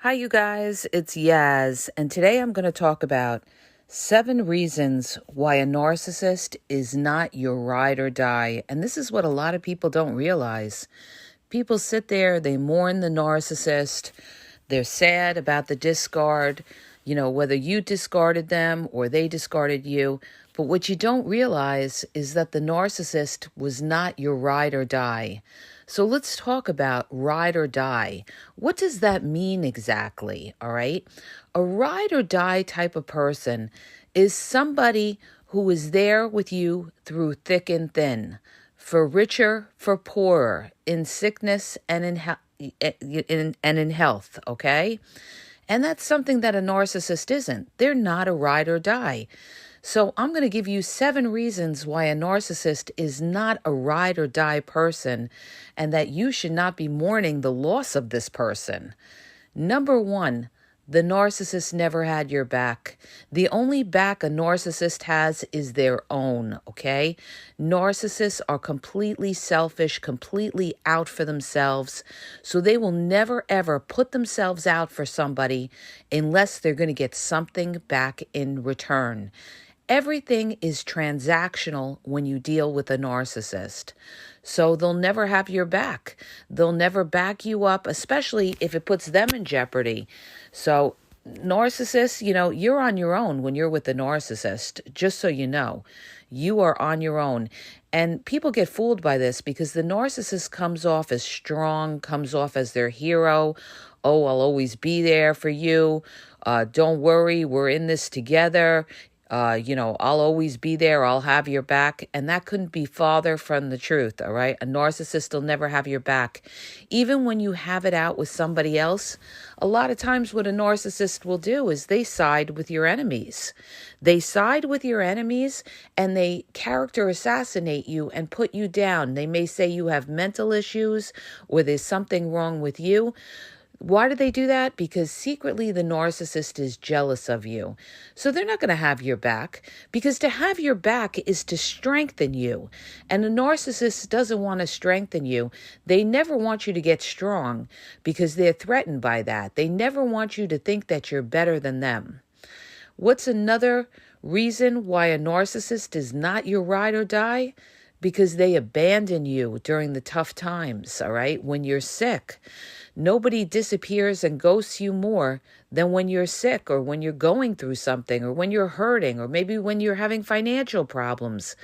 Hi, you guys. It's Yaz, and today I'm going to talk about 7 reasons why a narcissist is not your ride or die. And this is what a lot of people don't realize. People sit there, they mourn the narcissist, they're sad about the discard, whether you discarded them or they discarded you. But what you don't realize is that the narcissist was not your ride or die. So let's talk about ride or die. What does that mean exactly? All right. A ride or die type of person is somebody who is there with you through thick and thin, for richer, for poorer, in sickness and in health, okay? And that's something that a narcissist isn't. They're not a ride or die. So I'm going to give you 7 reasons why a narcissist is not a ride or die person and that you should not be mourning the loss of this person. Number 1, the narcissist never had your back. The only back a narcissist has is their own, okay? Narcissists are completely selfish, completely out for themselves. So they will never, ever put themselves out for somebody unless they're going to get something back in return. Everything is transactional when you deal with a narcissist. So they'll never have your back. They'll never back you up, especially if it puts them in jeopardy. So narcissists, you're on your own when you're with the narcissist, just so you know. You are on your own. And people get fooled by this because the narcissist comes off as strong, comes off as their hero. Oh, I'll always be there for you. Don't worry, we're in this together. I'll always be there. I'll have your back. And that couldn't be farther from the truth, all right? A narcissist will never have your back. Even when you have it out with somebody else, a lot of times what a narcissist will do is they side with your enemies. They side with your enemies and they character assassinate you and put you down. They may say you have mental issues or there's something wrong with you. Why do they do that? Because secretly the narcissist is jealous of you. So they're not going to have your back, because to have your back is to strengthen you. And a narcissist doesn't want to strengthen you. They never want you to get strong because they're threatened by that. They never want you to think that you're better than them. What's another reason why a narcissist is not your ride or die? Because they abandon you during the tough times, all right? When you're sick. Nobody disappears and ghosts you more than when you're sick or when you're going through something or when you're hurting or maybe when you're having financial problems.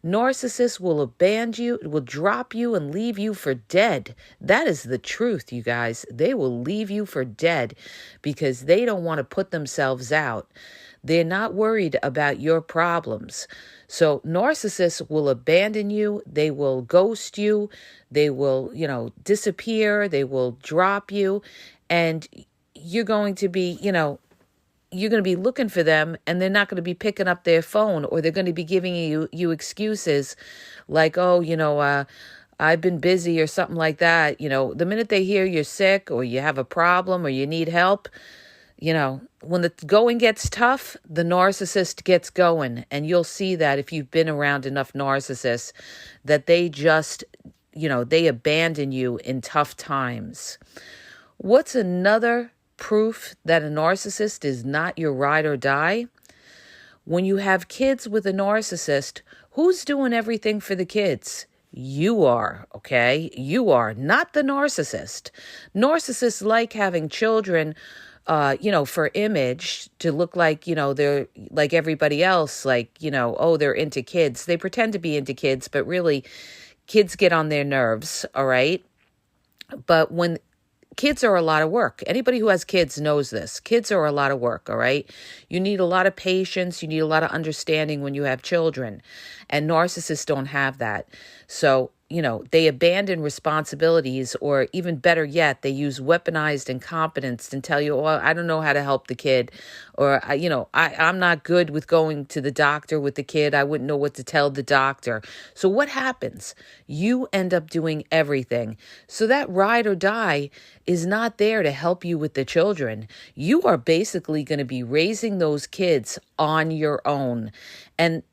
Narcissists will abandon you, will drop you and leave you for dead. That is the truth, you guys. They will leave you for dead because they don't want to put themselves out. They're not worried about your problems. So narcissists will abandon you. They will ghost you. They will, disappear. They will drop you. And you're going to be, you're going to be looking for them and they're not going to be picking up their phone, or they're going to be giving you excuses like, I've been busy or something like that. The minute they hear you're sick or you have a problem or you need help, when the going gets tough, the narcissist gets going. And you'll see that if you've been around enough narcissists, that they just, they abandon you in tough times. What's another proof that a narcissist is not your ride or die? When you have kids with a narcissist, who's doing everything for the kids? You are, okay? You are, not the narcissist. Narcissists like having children for image, to look like, they're like everybody else, like, they're into kids. They pretend to be into kids, but really kids get on their nerves, all right? But when kids are a lot of work. Anybody who has kids knows this. Kids are a lot of work, all right? You need a lot of patience. You need a lot of understanding when you have children. And narcissists don't have that. So, they abandon responsibilities, or even better yet, they use weaponized incompetence and tell you, oh, I don't know how to help the kid. Or, I'm not good with going to the doctor with the kid. I wouldn't know what to tell the doctor. So what happens? You end up doing everything. So that ride or die is not there to help you with the children. You are basically going to be raising those kids on your own. And,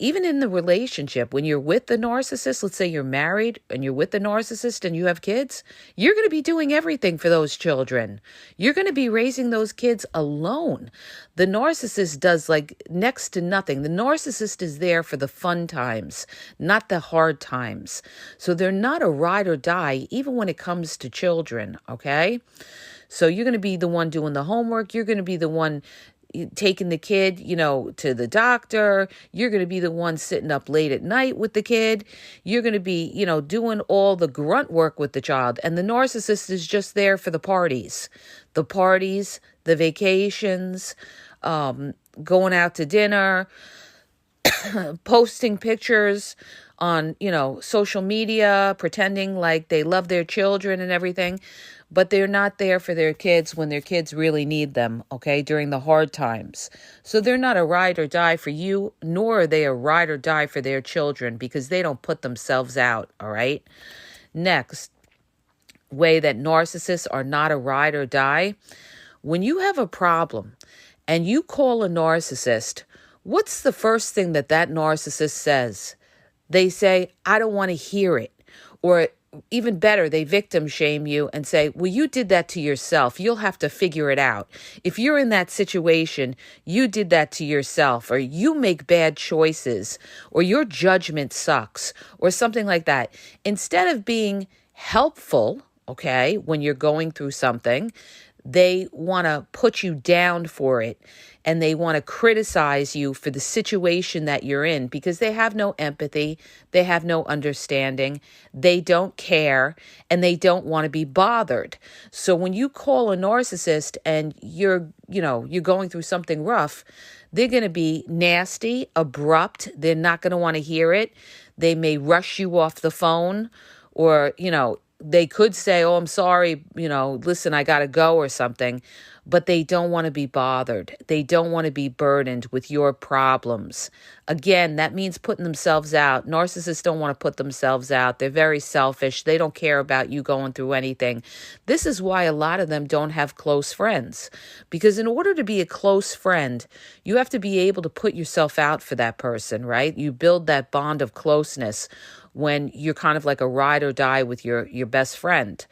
even in the relationship, when you're with the narcissist, let's say you're married and you're with the narcissist and you have kids, you're going to be doing everything for those children. You're going to be raising those kids alone. The narcissist does like next to nothing. The narcissist is there for the fun times, not the hard times. So they're not a ride or die, even when it comes to children, okay? So you're going to be the one doing the homework. You're going to be the one taking the kid, to the doctor. You're going to be the one sitting up late at night with the kid. You're going to be, doing all the grunt work with the child. And the narcissist is just there for the parties, the vacations, going out to dinner, posting pictures on, social media, pretending like they love their children and everything. But they're not there for their kids when their kids really need them, okay, during the hard times. So they're not a ride or die for you, nor are they a ride or die for their children, because they don't put themselves out, all right? Next way that narcissists are not a ride or die, when you have a problem and you call a narcissist, what's the first thing that narcissist says? They say, I don't want to hear it. Or even better, they victim shame you and say, well, you did that to yourself. You'll have to figure it out. If you're in that situation, you did that to yourself, or you make bad choices, or your judgment sucks, or something like that. Instead of being helpful, okay, when you're going through something, they want to put you down for it, and they want to criticize you for the situation that you're in, because they have no empathy, they have no understanding, they don't care, and they don't want to be bothered. So when you call a narcissist and you're going through something rough, they're going to be nasty, abrupt, they're not going to want to hear it. They may rush you off the phone, or, they could say, oh, I'm sorry, listen, I got to go or something, but they don't want to be bothered. They don't want to be burdened with your problems. Again, that means putting themselves out. Narcissists don't want to put themselves out. They're very selfish. They don't care about you going through anything. This is why a lot of them don't have close friends, because in order to be a close friend, you have to be able to put yourself out for that person, right? You build that bond of closeness when you're kind of like a ride or die with your best friend.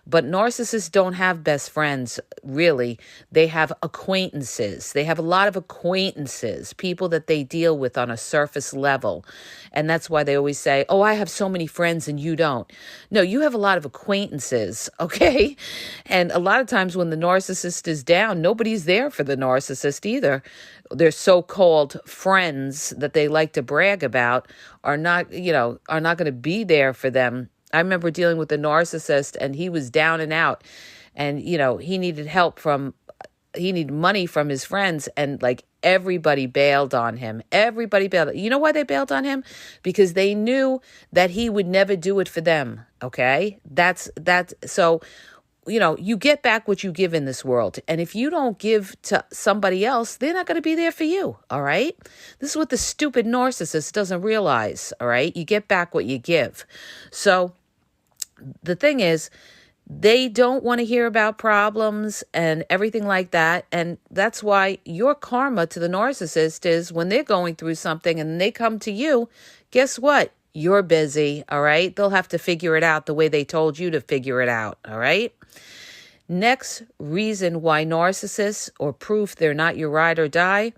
But narcissists don't have best friends, really. They have acquaintances. They have a lot of acquaintances, people that they deal with on a surface level. And that's why they always say, oh, I have so many friends and you don't. No, you have a lot of acquaintances, okay? And a lot of times when the narcissist is down, nobody's there for the narcissist either. Their so-called friends that they like to brag about are not going to be there for them. I remember dealing with a narcissist, and he was down and out, and, he needed money from his friends, and like everybody bailed on him. Everybody bailed. You know why they bailed on him? Because they knew that he would never do it for them. Okay. So, you get back what you give in this world. And if you don't give to somebody else, they're not going to be there for you. All right. This is what the stupid narcissist doesn't realize. All right. You get back what you give. So the thing is, they don't want to hear about problems and everything like that. And that's why your karma to the narcissist is when they're going through something and they come to you, guess what? You're busy. All right. They'll have to figure it out the way they told you to figure it out. All right. Next reason why narcissists, or proof they're not your ride or die,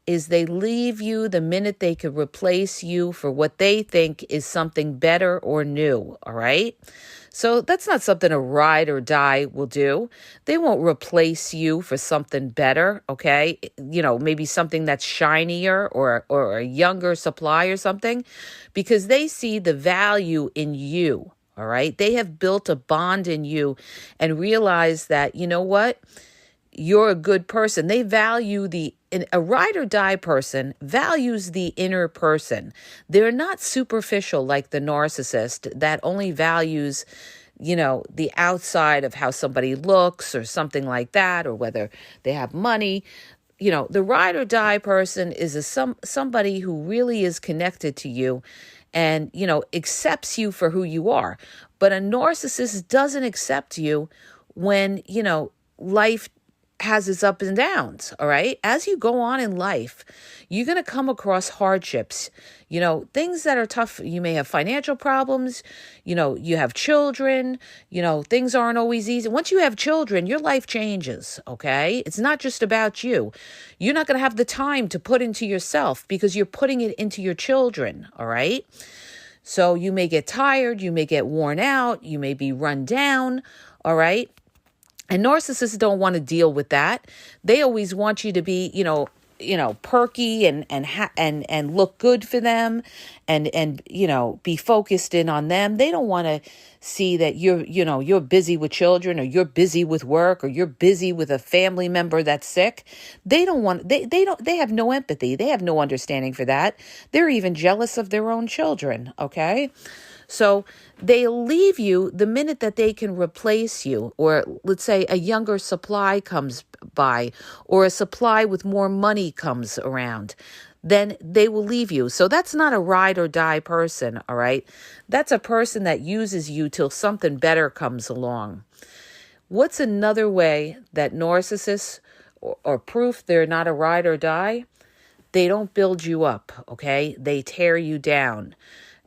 is they leave you the minute they could replace you for what they think is something better or new, all right? So that's not something a ride or die will do. They won't replace you for something better, okay? Maybe something that's shinier or a younger supply or something, because they see the value in you, all right? They have built a bond in you and realize that, you know what? You're a good person. They value a ride or die person values the inner person. They're not superficial like the narcissist that only values, the outside of how somebody looks or something like that, or whether they have money. The ride or die person is somebody who really is connected to you and, accepts you for who you are. But a narcissist doesn't accept you when, life has its ups and downs, all right? As you go on in life, you're going to come across hardships, things that are tough. You may have financial problems, you have children, things aren't always easy. Once you have children, your life changes, okay? It's not just about you. You're not going to have the time to put into yourself because you're putting it into your children, all right? So you may get tired, you may get worn out, you may be run down, all right? And narcissists don't want to deal with that. They always want you to be, perky and look good for them, and be focused in on them. They don't want to see that you're busy with children, or you're busy with work, or you're busy with a family member that's sick. They have no empathy. They have no understanding for that. They're even jealous of their own children. Okay. So they leave you the minute that they can replace you, or let's say a younger supply comes by, or a supply with more money comes around, then they will leave you. So that's not a ride or die person, all right? That's a person that uses you till something better comes along. What's another way that narcissists or proof they're not a ride or die? They don't build you up, okay? They tear you down.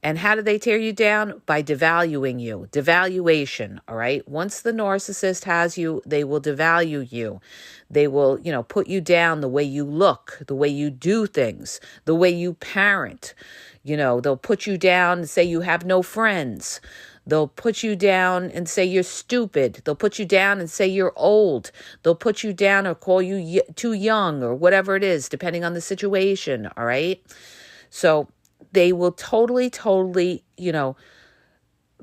And how do they tear you down? By devaluing you. Devaluation, all right? Once the narcissist has you, they will devalue you. They will, put you down the way you look, the way you do things, the way you parent. They'll put you down and say you have no friends. They'll put you down and say you're stupid. They'll put you down and say you're old. They'll put you down or call you too young, or whatever it is, depending on the situation, all right? So they will totally,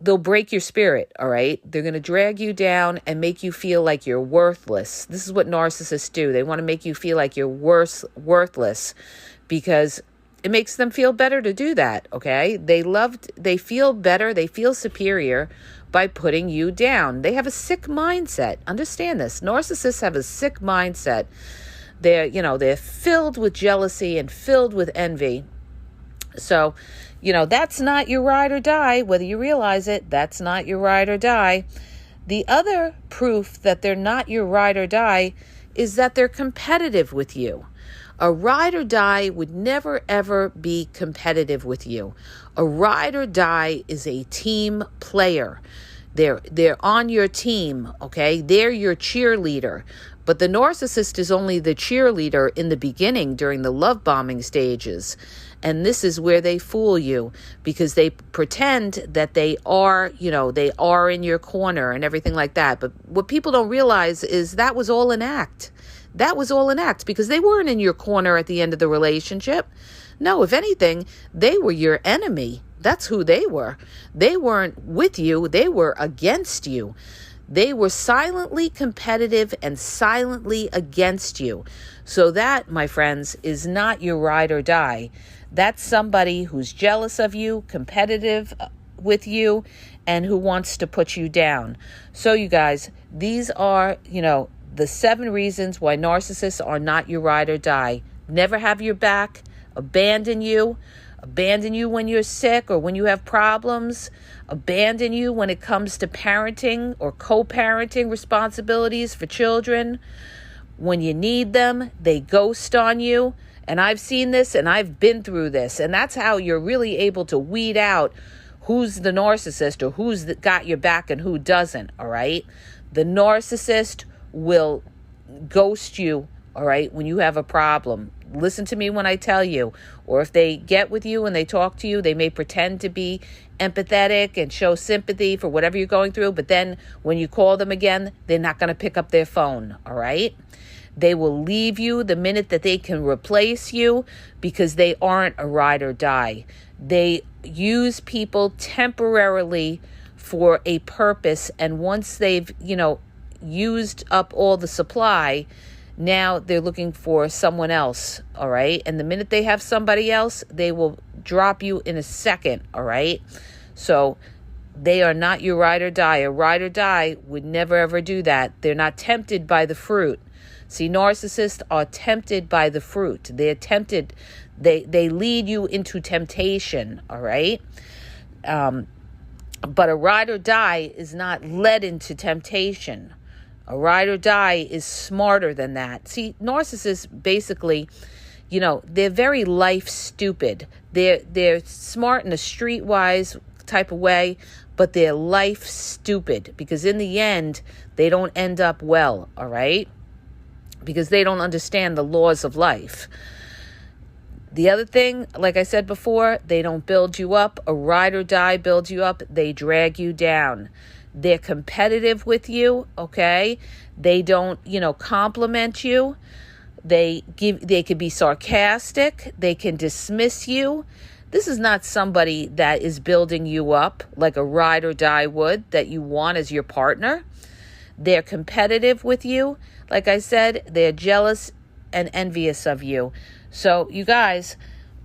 they'll break your spirit, all right? They're going to drag you down and make you feel like you're worthless. This is what narcissists do. They want to make you feel like you're worthless because it makes them feel better to do that, okay? They feel better, they feel superior by putting you down. They have a sick mindset. Understand this. Narcissists have a sick mindset. They're filled with jealousy and filled with envy. So, that's not your ride or die, whether you realize it. That's not your ride or die. The other proof that they're not your ride or die is that they're competitive with you. A ride or die would never, ever be competitive with you. A ride or die is a team player. They're on your team, okay? They're your cheerleader. But the narcissist is only the cheerleader in the beginning during the love bombing stages. And this is where they fool you because they pretend that they are in your corner and everything like that. But what people don't realize is that was all an act. That was all an act because they weren't in your corner at the end of the relationship. No, if anything, they were your enemy. That's who they were. They weren't with you. They were against you. They were silently competitive and silently against you. So that, my friends, is not your ride or die. That's somebody who's jealous of you, competitive with you, and who wants to put you down. So you guys, these are, the 7 reasons why narcissists are not your ride or die. Never have your back, abandon you when you're sick or when you have problems, abandon you when it comes to parenting or co-parenting responsibilities for children. When you need them, they ghost on you. And I've seen this and I've been through this. And that's how you're really able to weed out who's the narcissist or who's got your back and who doesn't, all right? The narcissist will ghost you, all right, when you have a problem. Listen to me when I tell you. Or if they get with you and they talk to you, they may pretend to be empathetic and show sympathy for whatever you're going through. But then when you call them again, they're not going to pick up their phone, all right? They will leave you the minute that they can replace you because they aren't a ride or die. They use people temporarily for a purpose. And once they've, used up all the supply, now they're looking for someone else, all right? And the minute they have somebody else, they will drop you in a second, all right? So they are not your ride or die. A ride or die would never, ever do that. They're not tempted by the fruit. See, narcissists are tempted by the fruit. They're tempted. They lead you into temptation, all right? But a ride or die is not led into temptation, A ride or die is smarter than that. See, narcissists basically, they're very life stupid. They're smart in a streetwise type of way, but they're life stupid because in the end, they don't end up well, all right? Because they don't understand the laws of life. The other thing, like I said before, they don't build you up. A ride or die builds you up. They drag you down. They're competitive with you, okay? They don't, compliment you. They could be sarcastic. They can dismiss you. This is not somebody that is building you up like a ride or die would that you want as your partner. They're competitive with you. Like I said, they're jealous and envious of you. So you guys,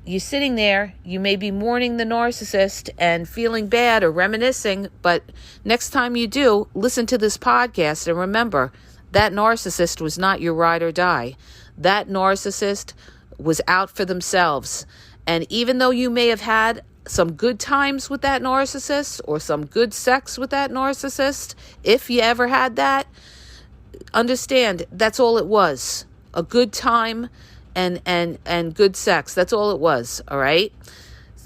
you're sitting there, you may be mourning the narcissist and feeling bad or reminiscing, but next time you do, listen to this podcast and remember, that narcissist was not your ride or die. That narcissist was out for themselves. And even though you may have had some good times with that narcissist or some good sex with that narcissist, if you ever had that, understand that's all it was. A good time and good sex. That's all it was, all right?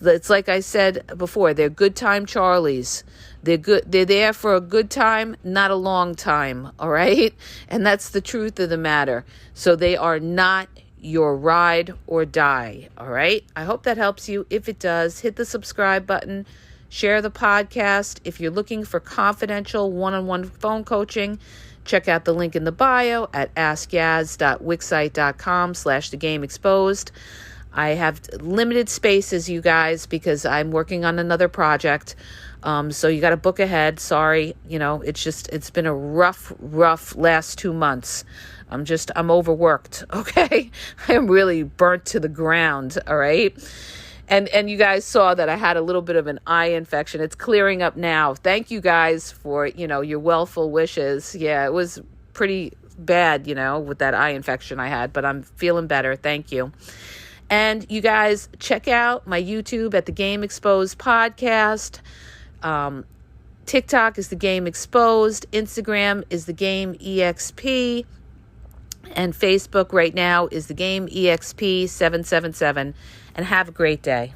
It's like I said before, they're good time Charlies. They're there for a good time, not a long time, all right? And that's the truth of the matter. So they are not your ride or die, all right? I hope that helps you. If it does, hit the subscribe button, share the podcast. If you're looking for confidential one-on-one phone coaching, check out the link in the bio at askyaz.wixsite.com/thegameexposed. I have limited spaces, you guys, because I'm working on another project. So you got to book ahead. Sorry. It's been a rough last 2 months. I'm overworked. Okay. I am really burnt to the ground. All right. And you guys saw that I had a little bit of an eye infection. It's clearing up now. Thank you guys for, your wellful wishes. Yeah, it was pretty bad, with that eye infection I had, but I'm feeling better. Thank you. And you guys check out my YouTube at The Game Exposed Podcast. TikTok is The Game Exposed. Instagram is The Game EXP. And Facebook right now is The Game EXP 777. And have a great day.